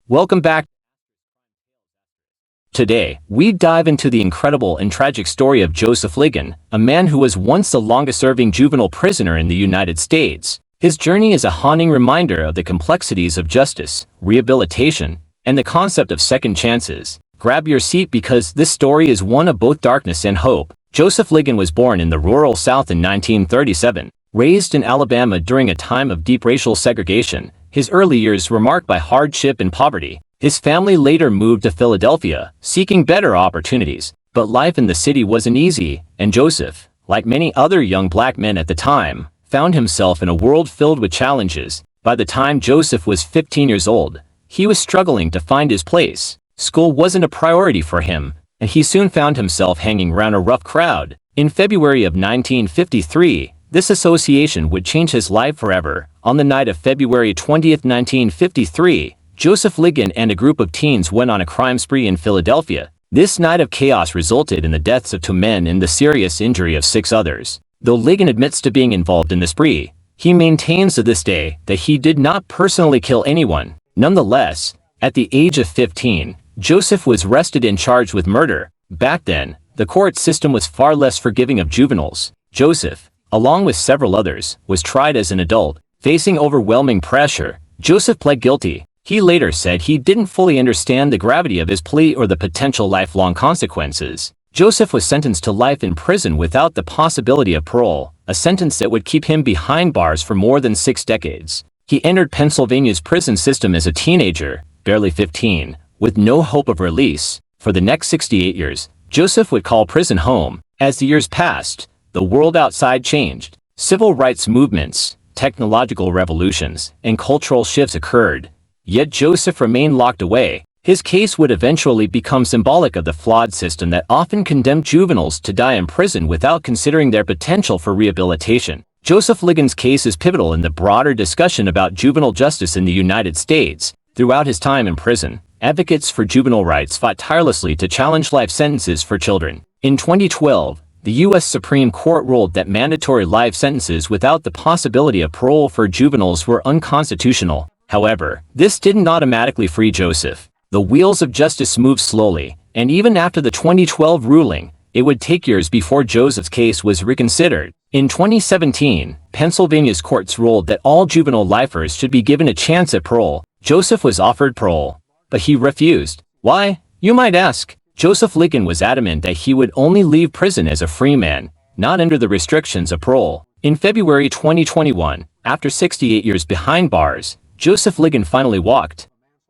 Welcome back. Today, we dive into the incredible and tragic story of Joseph Ligon, a man who was once the longest-serving juvenile prisoner in the United States. His journey is a haunting reminder of the complexities of justice, rehabilitation, and the concept of second chances. Grab your seat because this story is one of both darkness and hope. Joseph Ligon was born in the rural South in 1937. Raised in Alabama during a time of deep racial segregation, his early years were marked by hardship and poverty. His family later moved to Philadelphia, seeking better opportunities. But life in the city wasn't easy, and Joseph, like many other young black men at the time, found himself in a world filled with challenges. By the time Joseph was 15 years old, he was struggling to find his place. School wasn't a priority for him, and he soon found himself hanging around a rough crowd. In February of 1953, this association would change his life forever. On the night of February 20, 1953, Joseph Ligon and a group of teens went on a crime spree in Philadelphia. This night of chaos resulted in the deaths of 2 men and the serious injury of 6 others. Though Ligon admits to being involved in the spree, he maintains to this day that he did not personally kill anyone. Nonetheless, at the age of 15, Joseph was arrested and charged with murder. Back then, the court system was far less forgiving of juveniles. Joseph, along with several others, was tried as an adult. Facing overwhelming pressure, Joseph pled guilty. He later said he didn't fully understand the gravity of his plea or the potential lifelong consequences. Joseph was sentenced to life in prison without the possibility of parole, a sentence that would keep him behind bars for more than 6 decades. He entered Pennsylvania's prison system as a teenager, barely 15, with no hope of release. For the next 68 years, Joseph would call prison home. As the years passed, the world outside changed. Civil rights movements, technological revolutions, and cultural shifts occurred. Yet Joseph remained locked away. His case would eventually become symbolic of the flawed system that often condemned juveniles to die in prison without considering their potential for rehabilitation. Joseph Ligon's case is pivotal in the broader discussion about juvenile justice in the United States. Throughout his time in prison, advocates for juvenile rights fought tirelessly to challenge life sentences for children. In 2012, the U.S. Supreme Court ruled that mandatory life sentences without the possibility of parole for juveniles were unconstitutional. However, this didn't automatically free Joseph. The wheels of justice moved slowly, and even after the 2012 ruling, it would take years before Joseph's case was reconsidered. In 2017, Pennsylvania's courts ruled that all juvenile lifers should be given a chance at parole. Joseph was offered parole, but he refused. Why, you might ask? Joseph Ligon was adamant that he would only leave prison as a free man, not under the restrictions of parole. In February 2021, after 68 years behind bars, Joseph Ligon finally walked.